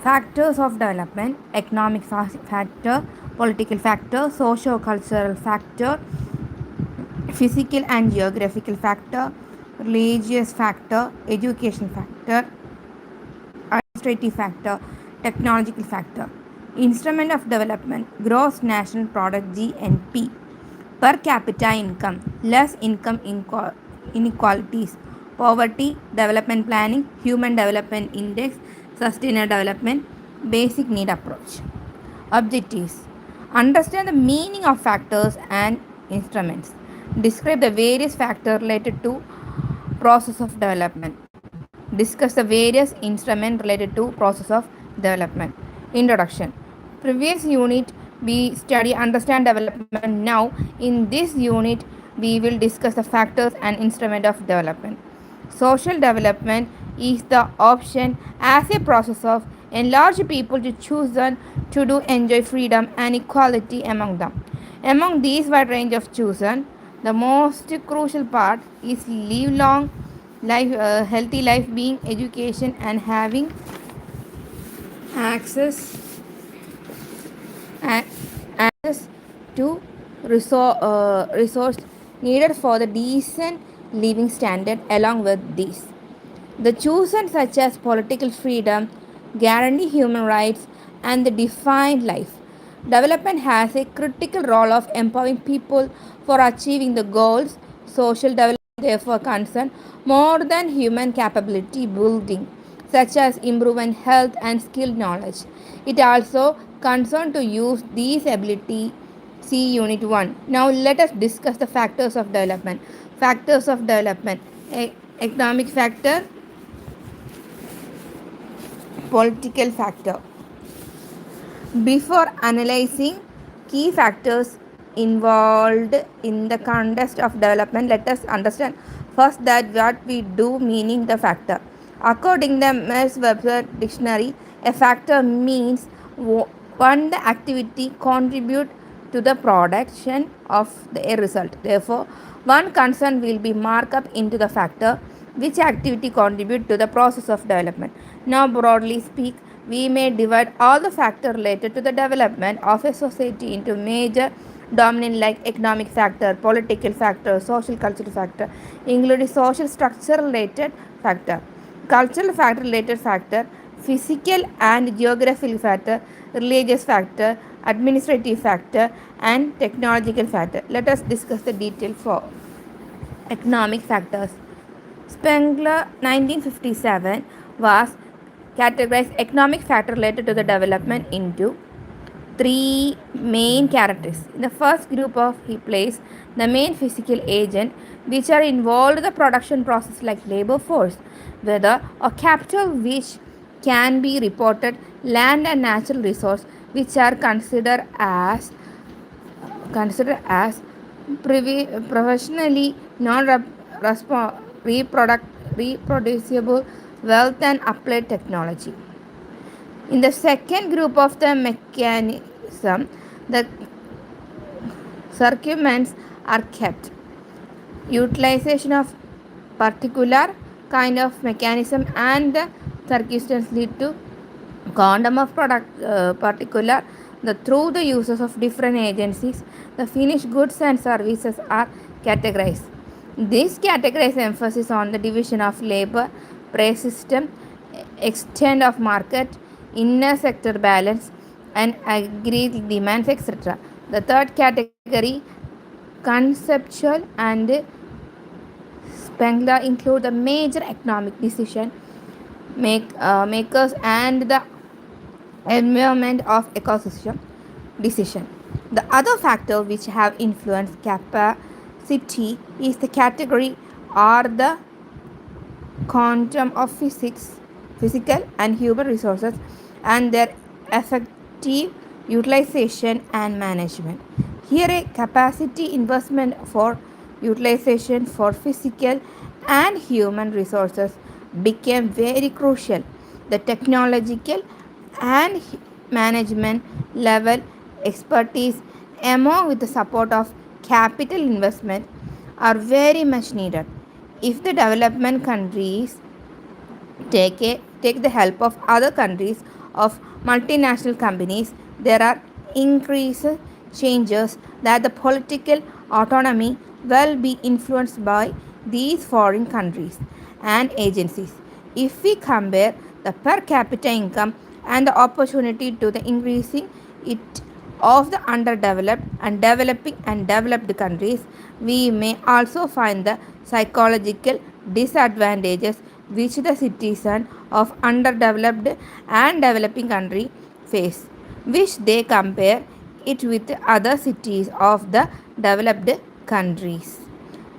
Factors of development: economic factor, political factor, socio-cultural factor, physical and geographical factor, religious factor, education factor, administrative factor, technological factor. Instrument of development: gross national product GNP, per capita income, less income inequalities, poverty, development planning, human development index, sustainable development, basic need approach. Objectives: understand the meaning of factors and instruments. Describe the various factors related to process of development. Discuss the various instruments related to process of development. Introduction. Previous unit we study understand development. Now in this unit we will discuss the factors and instrument of development. Social development is the option as a process of enlarge people to choose and to do enjoy freedom and equality among them. Among these wide range of chosen, the most crucial part is lifelong life, healthy life being education and having access access to resource needed for the decent living standard. Along with these, the chosen such as political freedom, guarantee human rights, and the defined life. Development has a critical role of empowering people for achieving the goals. Social development therefore concern more than human capability building, such as improvement health and skill knowledge. It also concerned to use these ability. See Unit 1. Now let us discuss the factors of development. Factors of development. Economic factor, political factor. Before analyzing key factors involved in the context of development, let us understand first that what we do meaning the factor. According to the Merriam-Webster dictionary, a factor means one the activity contribute to the production of a result. Therefore, one concern will be marked up into the factor which activity contribute to the process of development. Now, broadly speak, we may divide all the factors related to the development of a society into major dominant like economic factor, political factor, social cultural factor, including social structure related factor, cultural factor related factor, physical and geographical factor, religious factor, administrative factor, and technological factor. Let us discuss the detail for economic factors. Spengler 1957 was categorized economic factor related to the development into three main characteristics. In the first group of he placed the main physical agent which are involved in the production process like labor force, weather or capital which can be reported, land and natural resource which are considered as professionally reproducible wealth and applied technology. In the second group of the mechanism, the circumvents are kept. Utilization of particular kind of mechanism and the circumstance lead to quantum of particular through the uses of different agencies, the finished goods and services are categorized. This categorized emphasis on the division of labor, price system, extent of market, inner sector balance, and agreed demands, etc. The third category, conceptual and Spengler, include the major economic makers and the environment of ecosystem decision. The other factor which have influenced capacity is the category or the quantum of physical and human resources and their effective utilization and management. Here a capacity investment for utilization for physical and human resources became very crucial. The technological and management level expertise along with the support of capital investment are very much needed. If the development countries take the help of other countries of multinational companies, there are increased changes that the political autonomy will be influenced by these foreign countries and agencies. If we compare the per capita income and the opportunity to the increasing it of the underdeveloped and developing and developed countries, we may also find the psychological disadvantages which the citizen of underdeveloped and developing country face, which they compare it with other cities of the developed countries.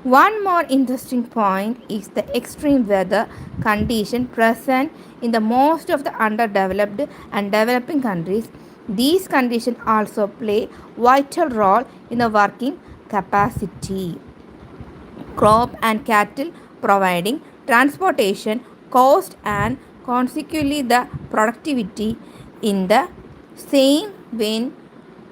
One more interesting point is the extreme weather condition present in the most of the underdeveloped and developing countries. These conditions also play vital role in the working capacity. Crop and cattle providing transportation cost and consequently the productivity in the same vein.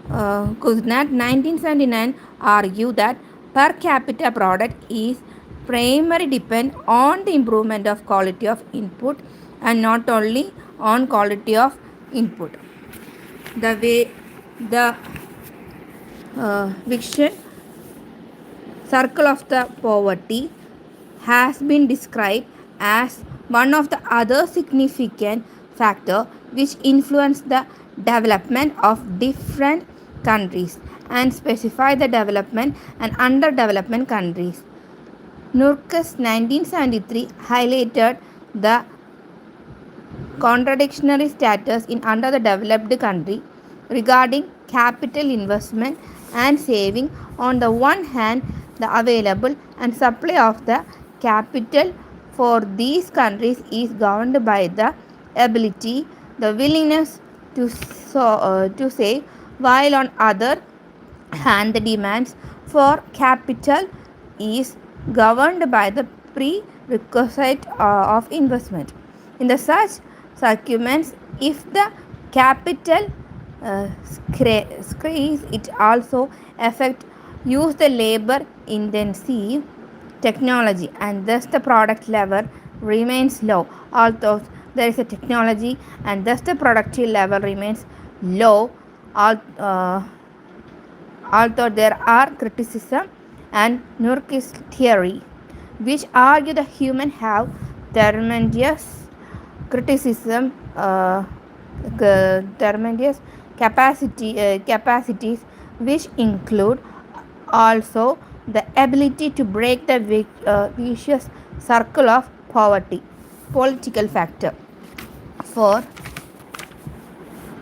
Kuznat 1979 argued that per capita product is primarily depend on the improvement of quality of input and not only on quality of input. The way the vicious circle of the poverty has been described as one of the other significant factor which influence the development of different countries and specify the development and underdevelopment countries. Nurkes 1973 highlighted the contradictory status in under the developed country regarding capital investment and saving. On the one hand, the available and supply of the capital for these countries is governed by the ability, the willingness to save, while on other hand the demands for capital is governed by the prerequisite of investment. In the such circumstances, if the capital squeeze, it also affect use the labor intensive technology and thus the product level remains low. Although there is a technology and thus the productive level remains low, although there are criticism and Nurki's theory which argue the human have tremendous criticism tremendous capacities which include also the ability to break the vicious circle of poverty. Political factor. For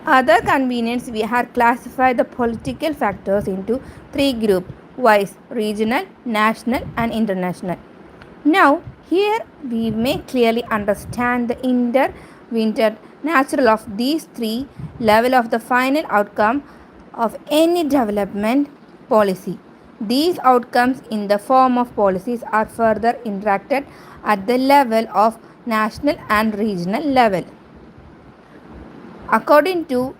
other convenience, we have classified the political factors into three groups: wise, regional, national, and international. Now, here we may clearly understand the intertwined nature of these three levels of the final outcome of any development policy. These outcomes in the form of policies are further interacted at the level of national and regional level. According to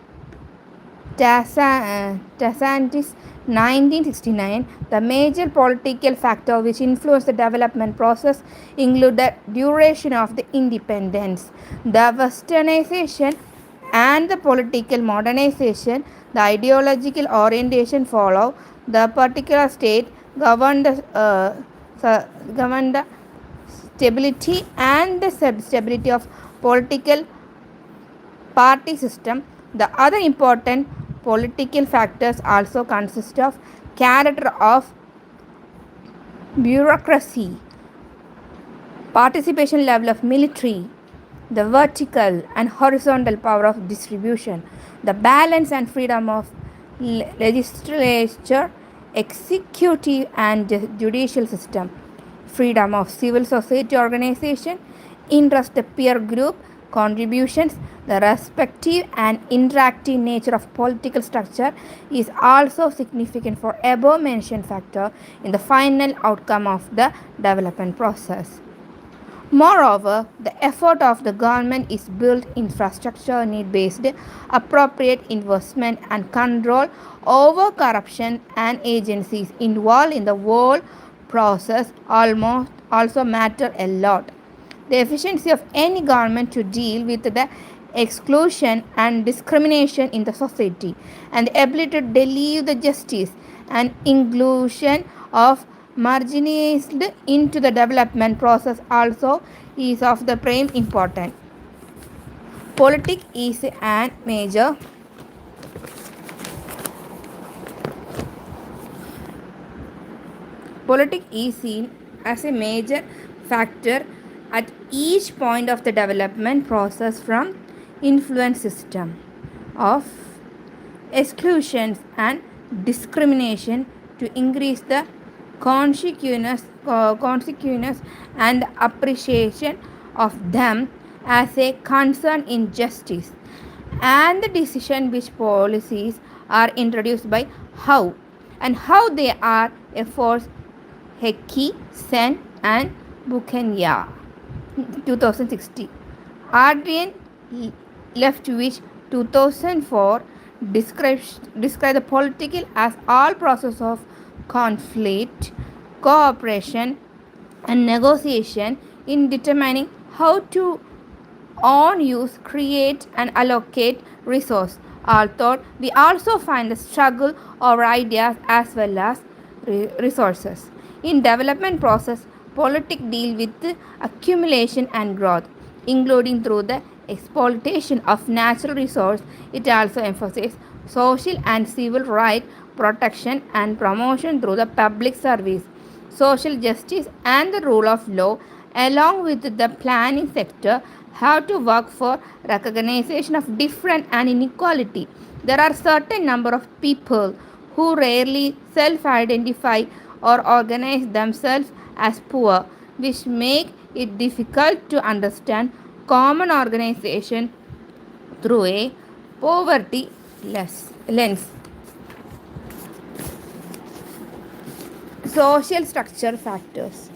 Tassantis 1969, the major political factor which influenced the development process include the duration of the independence, the westernization and the political modernization, the ideological orientation follow, the particular state govern the stability and the stability of political party system. The other important political factors also consist of character of bureaucracy, participation level of military, the vertical and horizontal power of distribution, the balance and freedom of legislature, executive and judicial system, freedom of civil society organization, interest peer group, contributions. The respective and interactive nature of political structure is also significant for above mentioned factor in the final outcome of the development process. Moreover, the effort of the government is built infrastructure need-based, appropriate investment and control over corruption and agencies involved in the whole process also matter a lot. The efficiency of any government to deal with the exclusion and discrimination in the society, and the ability to deliver the justice and inclusion of marginalized into the development process also is of the prime importance. Politics is an major Politics is seen as a major factor at each point of the development process, from influence system of exclusions and discrimination to increase the consequence and appreciation of them as a concern in justice, and the decision which policies are introduced by how and how they are a force. Heki, Sen, and Buchenya, 2060. Adrian Leftwich, 2004, described the political as all process of conflict, cooperation, and negotiation in determining how to on use, create, and allocate resource. Although we also find the struggle over ideas as well as resources. In development process, politics deal with accumulation and growth, including through the exploitation of natural resource. It also emphasizes social and civil right protection and promotion through the public service, social justice, and the rule of law, along with the planning sector, have to work for recognition of difference and inequality. There are certain number of people who rarely self-identify or organize themselves as poor, which make it difficult to understand common organization through a poverty lens. Social structure factors.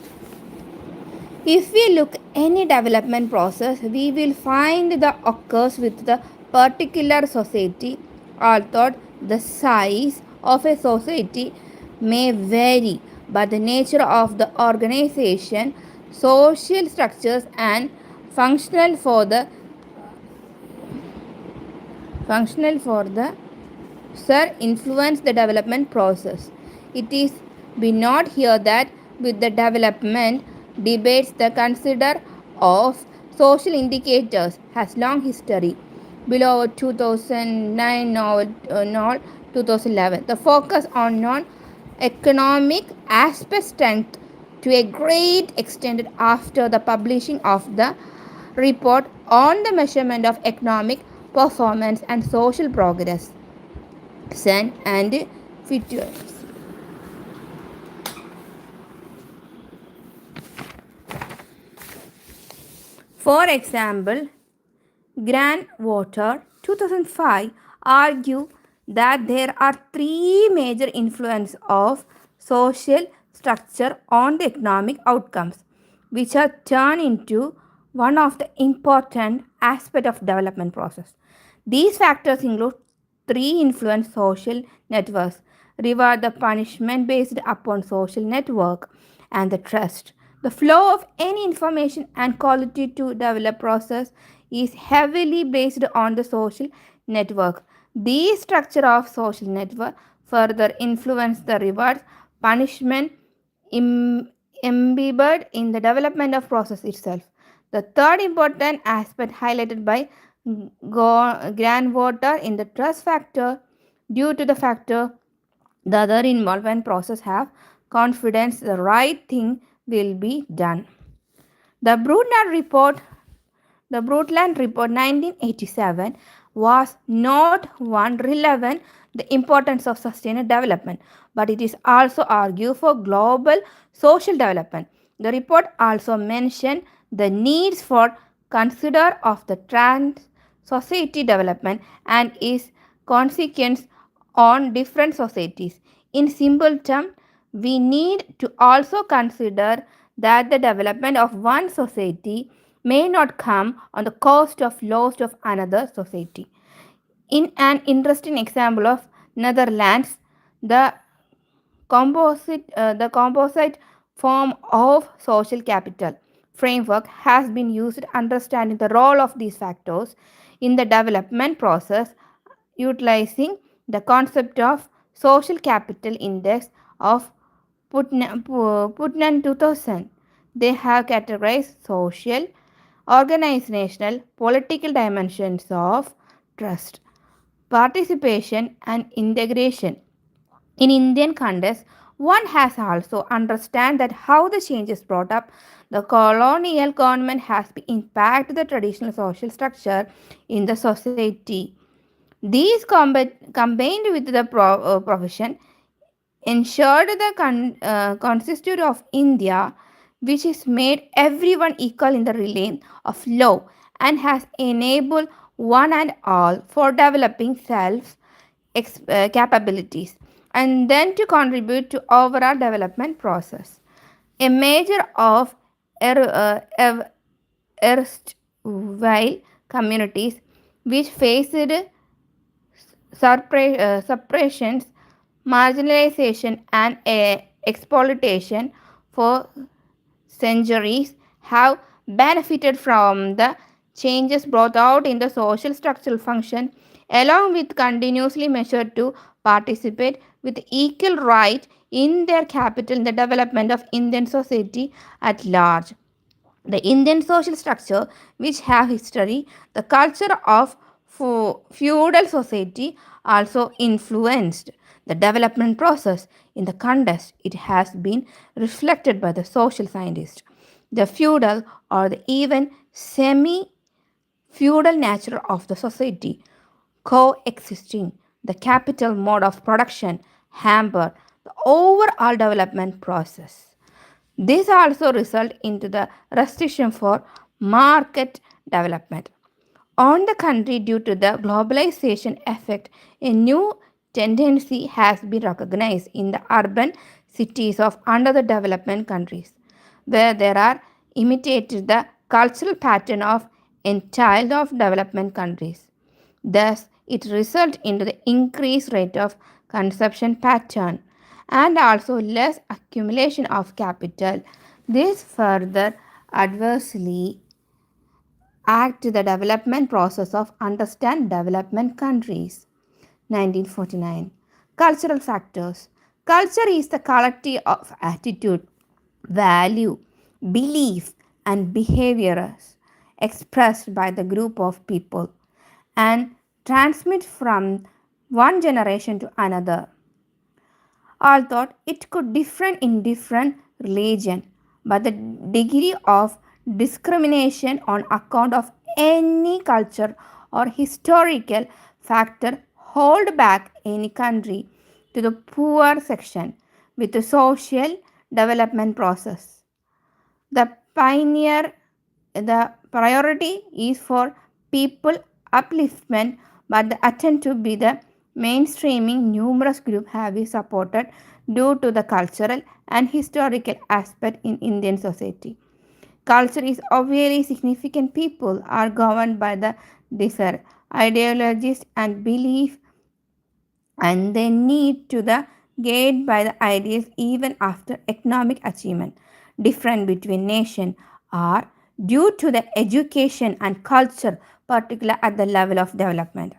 If we look any development process, we will find the occurs with the particular society, although the size of a society may vary, but the nature of the organization, social structures, and functional for the functional for the sir influence the development process. It is be not here that with the development debates the consider of social indicators has long history. Below 2009 or 2011, the focus on non-economic aspect strength to a great extent after the publishing of the report on the measurement of economic performance and social progress. Sun and features. For example, Grandwater 2005 argue that there are three major influences of social structure on the economic outcomes, which are turned into one of the important aspects of development process. These factors include three influence social networks, reward the punishment based upon social network, and the trust. The flow of any information and quality to develop process is heavily based on the social network. These structure of social network further influence the rewards, punishment imbibed in the development of process itself. The third important aspect highlighted by Grandwater in the trust factor, due to the factor the other involvement process have confidence the right thing will be done. The Brundtland Report 1987 was not one relevant the importance of sustainable development, but it is also argued for global social development. The report also mentioned the needs for consider of the trans society development and its consequence on different societies. In simple terms, we need to also consider that the development of one society may not come on the cost of loss of another society. In an interesting example of Netherlands, the composite form of social capital framework has been used understanding the role of these factors in the development process, utilizing the concept of social capital index of Putnam 2000. They have categorized social, organizational, political dimensions of trust, participation, and integration. In Indian context, one has also understand that how the changes brought up the colonial government has impacted the traditional social structure in the society. These combined with the profession ensured the constitution of India, which is made everyone equal in the realm of law and has enabled one and all for developing self capabilities and then to contribute to overall development process. A measure of erstwhile communities which faced suppressions, marginalization, and exploitation for centuries have benefited from the changes brought out in the social structural function, along with continuously measured to participate with equal right in their capital in the development of Indian society at large. The Indian social structure, which have history, the culture of feudal society also influenced the development process in the context. It has been reflected by the social scientists. The feudal or the even semi feudal nature of the society coexisting, the capital mode of production hamper the overall development process. This also result into the restriction for market development. On the country, due to the globalization effect, a new tendency has been recognized in the urban cities of under the development countries, where there are imitated the cultural pattern of entire of development countries. Thus, it results into the increased rate of consumption pattern and also less accumulation of capital. This further adversely act to the development process of understand development countries. 1949. Cultural factors. Culture is the collective of attitude, value, belief, and behaviors expressed by the group of people and transmit from one generation to another. Although it could differ in different religion, but the degree of discrimination on account of any culture or historical factor hold back any country to the poor section with the social development process. The pioneer the priority is for people upliftment, but the attempt to be the mainstreaming numerous groups have been supported due to the cultural and historical aspect in Indian society. Culture is obviously significant. People are governed by the desire, ideologies, and belief, and they need to the guided by the ideas even after economic achievement. Different between nation are due to the education and culture, particularly at the level of development.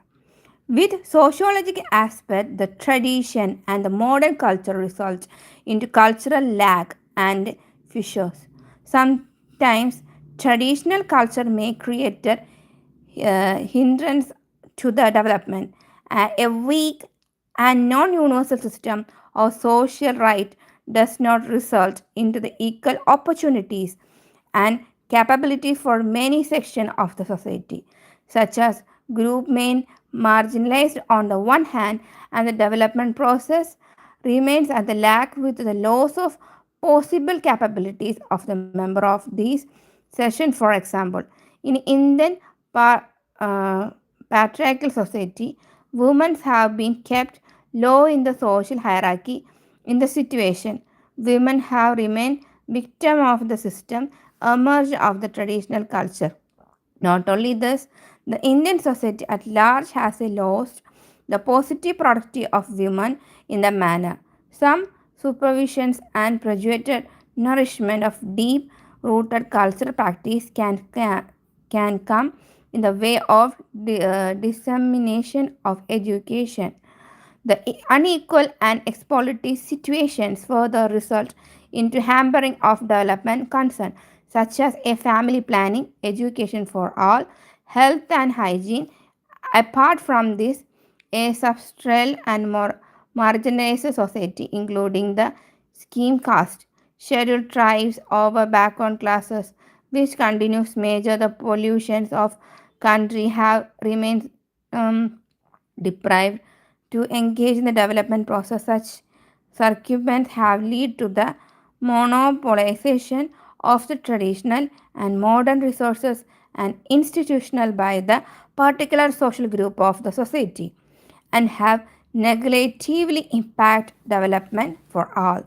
With sociological aspect, the tradition and the modern culture results into cultural lag and fissures. Sometimes traditional culture may create a hindrance to the development. A weak and non-universal system of social right does not result into the equal opportunities and capability for many sections of the society, such as group men marginalized on the one hand and the development process remains at the lack with the loss of possible capabilities of the member of these session. For example, in Indian uh, patriarchal society, women have been kept low in the social hierarchy. In the situation, women have remained victim of the system emerged of the traditional culture. Not only this, the Indian society at large has lost the positive productivity of women in the manner. Some supervisions and graduated nourishment of deep rooted cultural practice can come in the way of dissemination of education. The unequal and exploitative situations further result into hampering of development concern such as a family planning, education for all, health and hygiene. Apart from this, a substructural and more marginalized society, including the scheme caste, scheduled tribes over background classes, which continues major the pollutions of country have remained deprived to engage in the development process. Such circumstances have led to the monopolization of the traditional and modern resources and institutional by the particular social group of the society and have negatively impact development for all.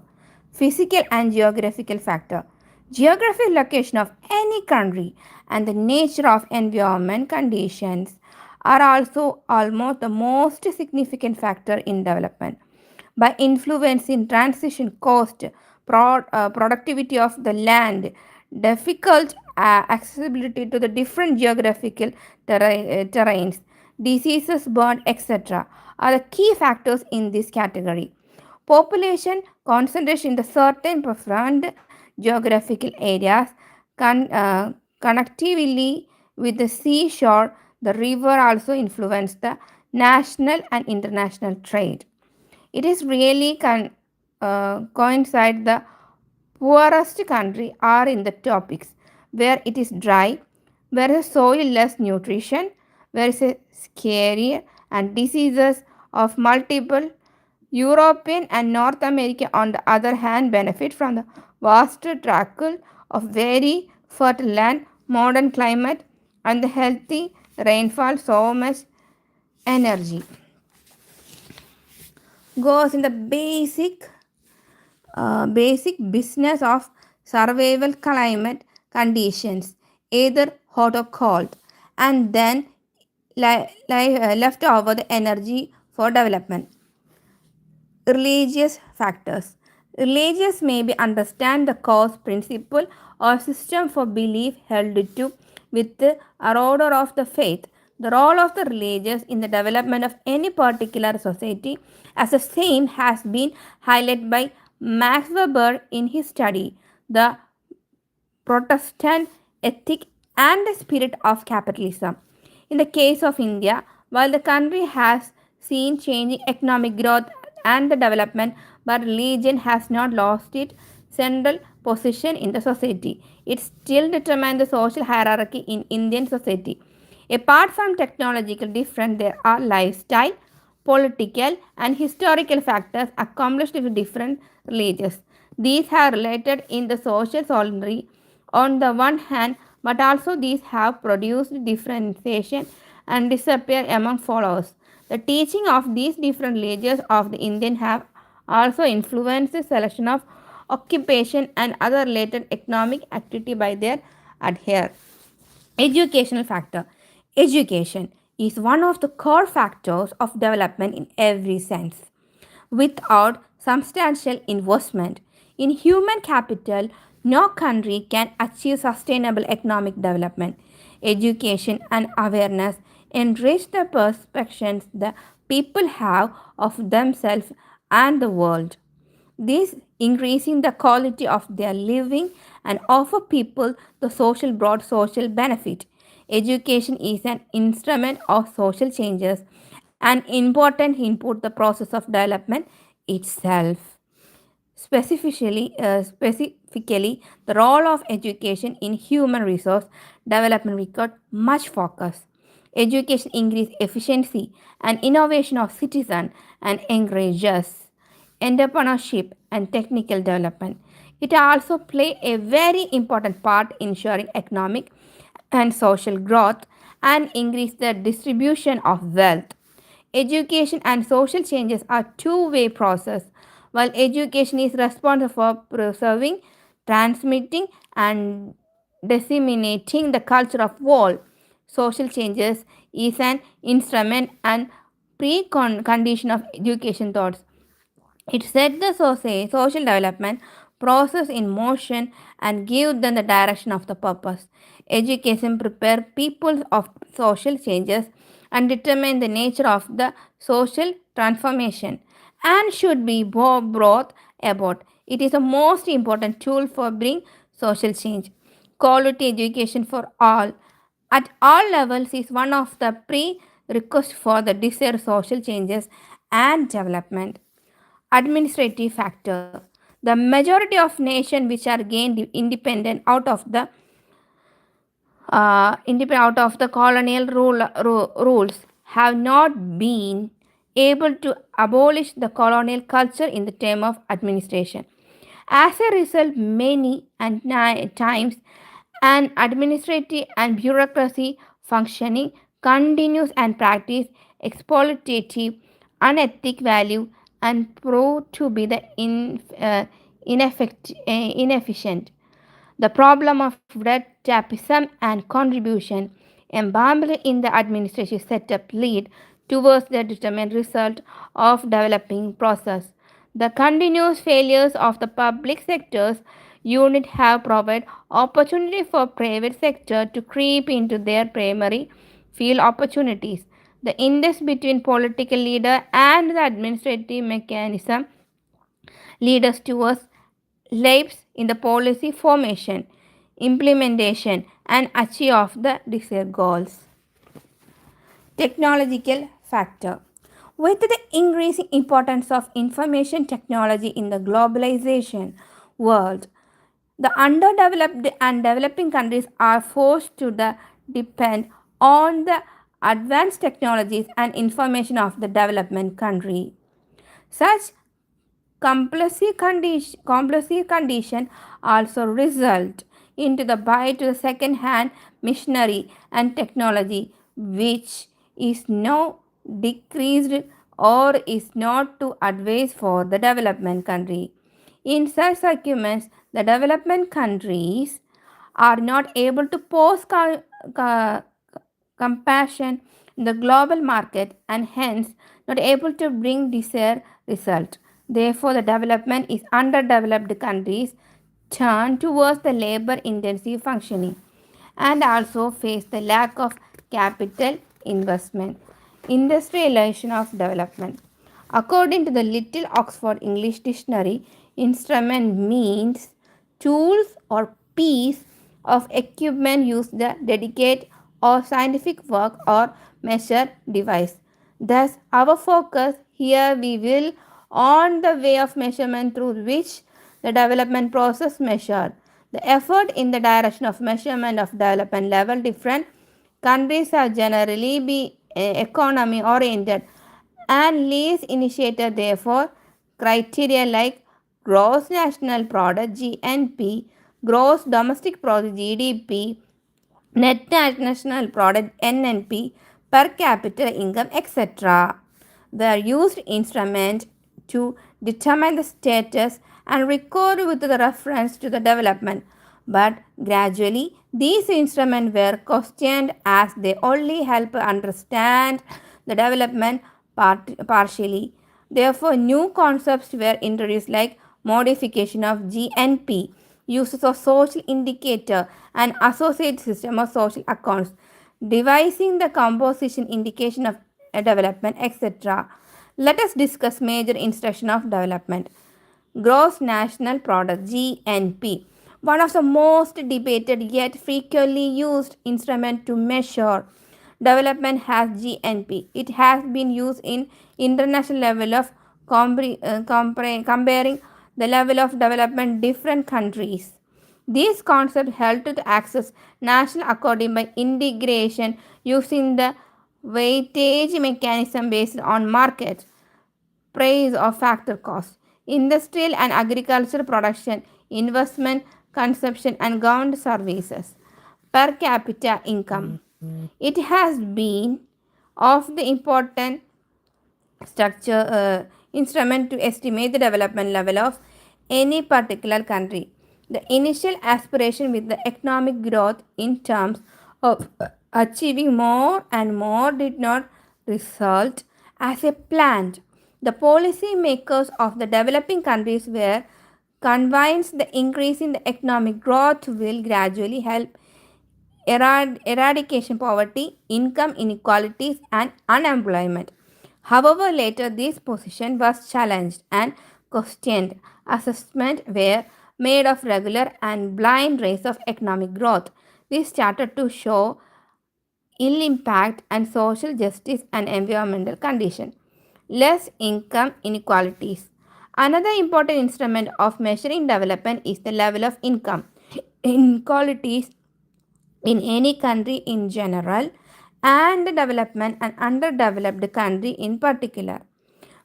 Physical and geographical factor. Geographic location of any country and the nature of environment conditions are also almost the most significant factor in development. By influencing transition cost, productivity of the land, difficult accessibility to the different geographical terrains, diseases, burn, etc., are the key factors in this category. Population concentration in the certain preferred geographical areas, connectively with the seashore, the river also influence the national and international trade. It is really coincide the poorest country are in the tropics where it is dry, where the soil less nutrition, where is a scary and diseases of multiple. European and North America, on the other hand, benefit from the vast tract of very fertile land, modern climate, and the healthy rainfall. So much energy goes in the basic business of survival climate conditions, either hot or cold, and then left over the energy for development. Religious factors. Religious may be understand the cause principle or system for belief held to with the order of the faith. The role of the religious in the development of any particular society as the same has been highlighted by Max Weber in his study, The Protestant Ethic and the Spirit of Capitalism. In the case of India, while the country has seen changing economic growth and the development, but religion has not lost its central position in the society. It still determines the social hierarchy in Indian society. Apart from technological difference, there are lifestyle, political, and historical factors accomplished with different religions. These are related in the social solidarity on the one hand, but also these have produced differentiation and disappear among followers. The teaching of these different religions of the Indian have also influenced the selection of occupation and other related economic activity by their adherents. Educational factor. Education is one of the core factors of development in every sense. Without substantial investment in human capital, no country can achieve sustainable economic development. Education and awareness enrich the perceptions the people have of themselves and the world. This increasing the quality of their living and offer people the social broad social benefit. Education is an instrument of social changes and important input the process of development itself. Specifically, the role of education in human resource development required much focus. Education increases efficiency and innovation of citizens and encourages entrepreneurship and technical development. It also plays a very important part in ensuring economic and social growth and increase the distribution of wealth. Education and social changes are two-way process. While education is responsible for preserving, transmitting, and disseminating the culture of all, social changes is an instrument and precondition of education thoughts. It set the social development process in motion and give them the direction of the purpose. Education prepare people of social changes and determine the nature of the social transformation and should be brought about. It is the most important tool for bring social change. Quality education for all at all levels is one of the prerequisites for the desired social changes and development. Administrative factor. The majority of nations which are gained independent out of the colonial rules have not been able to abolish the colonial culture in the term of administration. As a result, many and times an administrative and bureaucracy functioning continues and practice exploitative, unethic value and prove to be the inefficient. The problem of red tapeism and contribution embalmed in the administrative setup lead towards the determined result of developing process. The continuous failures of the public sector's unit have provided opportunity for private sector to creep into their primary field opportunities. The index between political leader and the administrative mechanism lead us towards lives in the policy formation, implementation, and achieve of the desired goals. Technological factor. With the increasing importance of information technology in the globalization world, the underdeveloped and developing countries are forced to depend on the advanced technologies and information of the development country. Such compulsive condition also result into the buy to the second hand machinery and technology which is now decreased or is not to advise for the development country. In such arguments, the development countries are not able to pose compassion in the global market and hence not able to bring desired result. Therefore, the development is underdeveloped countries turn towards the labor intensive functioning and also face the lack of capital investment. Industrialization of development. According to the Little Oxford English Dictionary, instrument means tools or piece of equipment used to dedicate or scientific work or measure device. Thus, our focus here we will on the way of measurement through which the development process measured. The effort in the direction of measurement of development level different countries are generally be economy oriented and least initiated therefore criteria like gross national product GNP, gross domestic product GDP, net national product NNP, per capita income, etc. Were used instruments to determine the status and record with the reference to the development. But gradually, these instruments were questioned as they only help understand the development partially. Therefore, new concepts were introduced like modification of GNP, uses of social indicator and associated system of social accounts, devising the composition indication of development, etc. Let us discuss major instruction of development. Gross National Product GNP, one of the most debated yet frequently used instrument to measure development has GNP. It has been used in international level of comparing the level of development different countries. These concepts help to access national accounting by integration using the weightage mechanism based on market price or factor cost, industrial and agricultural production, investment, consumption, and government services. Per capita income. It has been of the important structure instrument to estimate the development level of any particular country. The initial aspiration with the economic growth in terms of achieving more and more did not result as a planned. The policy makers of the developing countries were convinced the increase in the economic growth will gradually help eradication poverty, income inequalities, and unemployment. However, later this position was challenged and questioned. Assessments were made of regular and blind rates of economic growth. This started to show ill impact and social justice and environmental condition. Less income inequalities. Another important instrument of measuring development is the level of income. Inequalities in any country in general and the development and underdeveloped country in particular.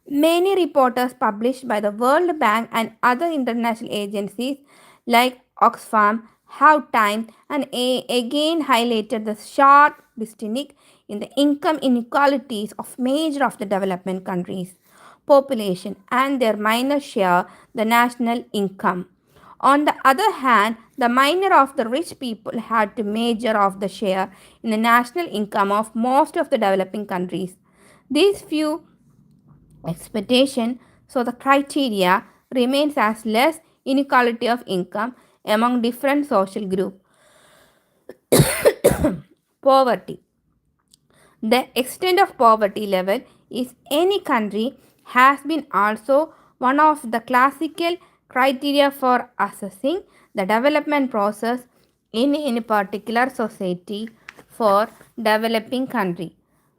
Many reports published by the World Bank and other international agencies like Oxfam have time and again highlighted the sharp distinction in the income inequalities of major of the development countries population and their minor share the national income. On the other hand, the minor of the rich people had to major of the share in the national income of most of the developing countries. These few expectation, so the criteria remains as less inequality of income among different social groups. Poverty. The extent of poverty level in any country has been also one of the classical criteria for assessing the development process in any particular society for developing country.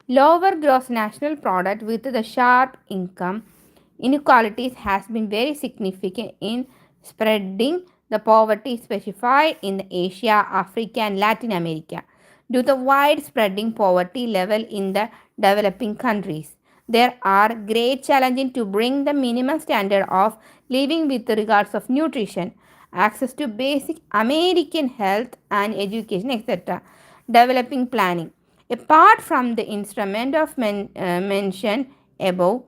Lower gross national product with the sharp income inequalities has been very significant in spreading the poverty specified in Asia, Africa and Latin America. Due to widespreading poverty level in the developing countries, there are great challenges to bring the minimum standard of living with regards of nutrition, access to basic American health and education, etc. Developing planning. Apart from the instrument of mentioned above,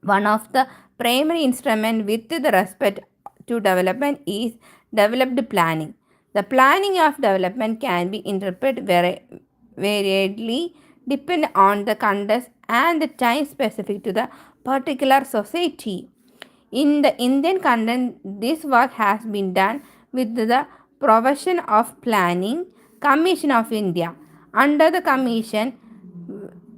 one of the primary instruments with the respect to development is developed planning. The planning of development can be interpreted variedly depending on the context and the time specific to the particular society. In the Indian context, this work has been done with the Profession of Planning Commission of India. Under the commission,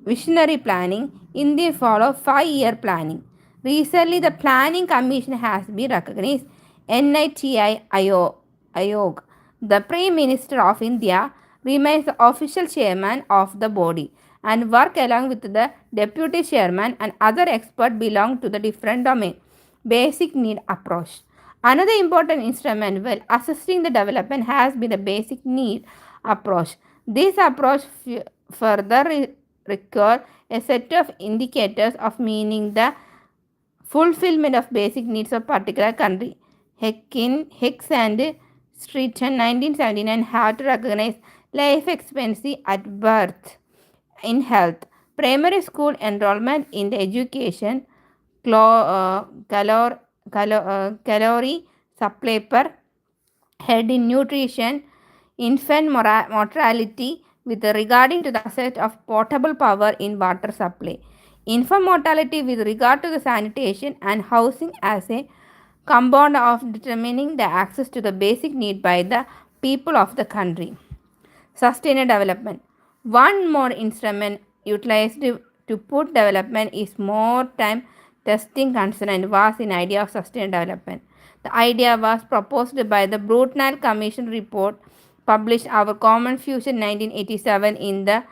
visionary planning, India follow 5-year planning. Recently, the Planning Commission has been recognized NITI Ayog. The Prime Minister of India remains the official chairman of the body and work along with the deputy chairman and other experts belong to the different domain. Basic need approach. Another important instrument while assessing the development has been the basic need approach. This approach further require a set of indicators of meaning the fulfillment of basic needs of particular country. Hicks and Streeton 1979 have to recognize life expectancy at birth in health, primary school enrollment in the education, calorie supply per head in nutrition, infant mortality with regarding to the asset of potable power in water supply, infant mortality with regard to the sanitation and housing as a compound of determining the access to the basic need by the people of the country. Sustainable development. One more instrument utilized to put development is more time testing concern and was an idea of sustainable development. The idea was proposed by the Brutnell Commission report published Our Common Future 1987 in the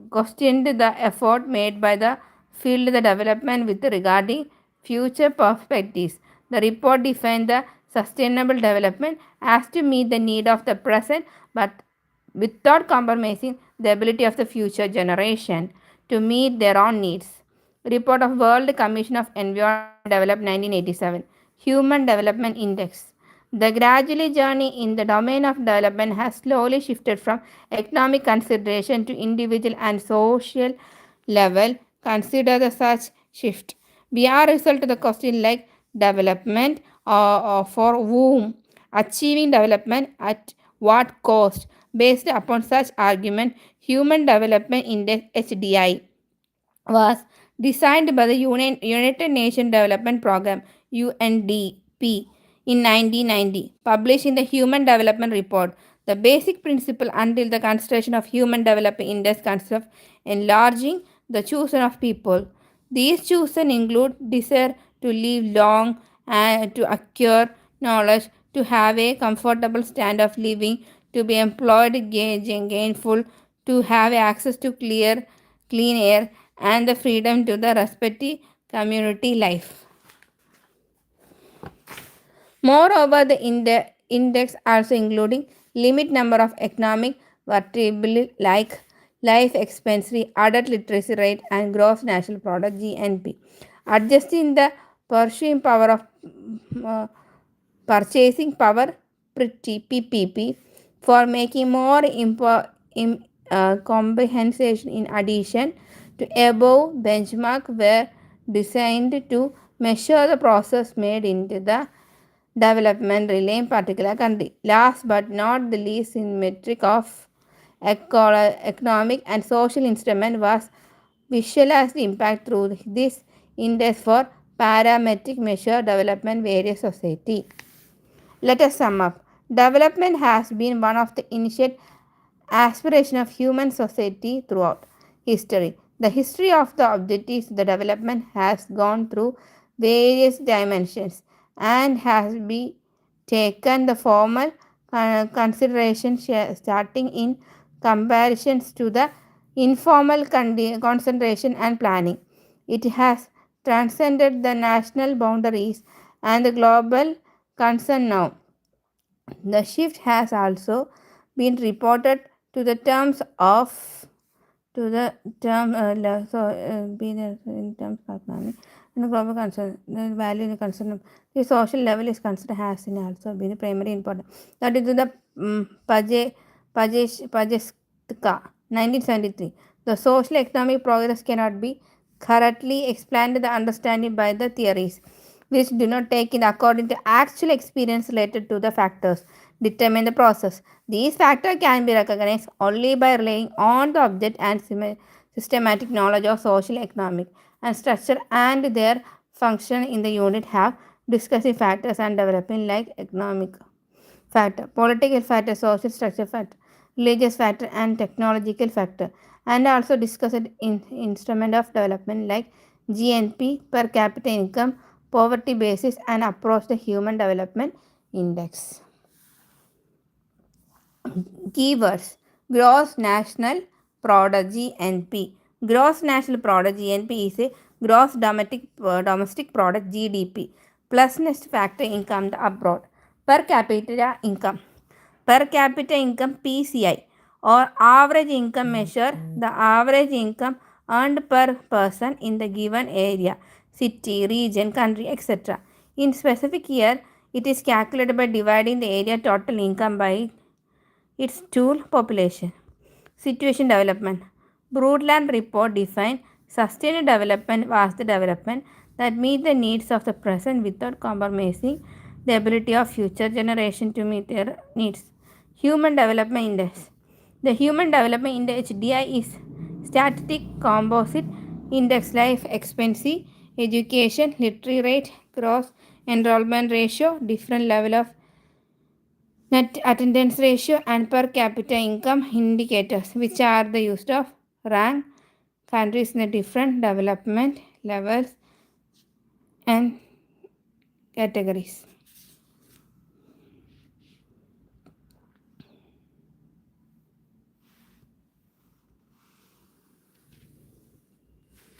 questioned the effort made by the field the development with regarding future perspectives. The report defined the sustainable development as to meet the need of the present but without compromising the ability of the future generation to meet their own needs. Report of World Commission of Environment developed 1987. Human Development Index. The gradual journey in the domain of development has slowly shifted from economic consideration to individual and social level. Consider the such shift. We are result to the question like development for whom, achieving development at what cost. Based upon such argument, Human Development Index HDI was designed by the United Nations Development Programme UNDP in 1990, published in the Human Development Report. The basic principle until the consideration of human development index consists of enlarging the chosen of people. These chosen include desire to live long and to acquire knowledge, to have a comfortable standard of living, to be employed gainful, to have access to clean air, and the freedom to the respective community life. Moreover, the index also including limit number of economic variables like life expectancy, adult literacy rate, and gross national product (GNP), adjusting the purchasing power of uh, purchasing power PPP for making more compensation in addition to above benchmark were designed to measure the process made into the development relay in particular country. Last but not the least, in metric of economic and social instrument was visualized impact through this index for parametric measure development various society. Let us sum up. Development has been one of the initial aspirations of human society throughout history. The history of the objectives the development has gone through various dimensions and has been taken the formal consideration starting in comparisons to the informal concentration and planning. It has transcended the national boundaries and the global concern now. The shift has also been reported to the terms of to the term been in terms of economic and global concern. The value in the concern of the social level is considered has in also been primary important. That is the Pajeska 1973. The social economic progress cannot be correctly explained the understanding by the theories which do not take in according to actual experience related to the factors determine the process. These factors can be recognized only by relying on the object and systematic knowledge of social, economic, and structure and their function in the unit have discussing factors and developing like economic factor, political factor, social structure factor, religious factor, and technological factor, and also discussed in instrument of development like GNP, per capita income, poverty basis, and approach the human development index. Keywords: gross national product (GNP). Gross national product (GNP) is a gross domestic product (GDP) plus next factor income abroad. Per capita income. Per capita income (PCI) or average income measure the average income earned per person in the given area, city, region, country, etc. In specific year, it is calculated by dividing the area total income by its tool population. Situation development. Broadland report defined sustained development was the development that meet the needs of the present without compromising the ability of future generation to meet their needs. Human Development Index. The Human Development Index HDI is statistic composite index life expectancy, education, literacy rate, gross enrollment ratio, different level of net attendance ratio and per capita income indicators which are the used of rank countries in the different development levels and categories.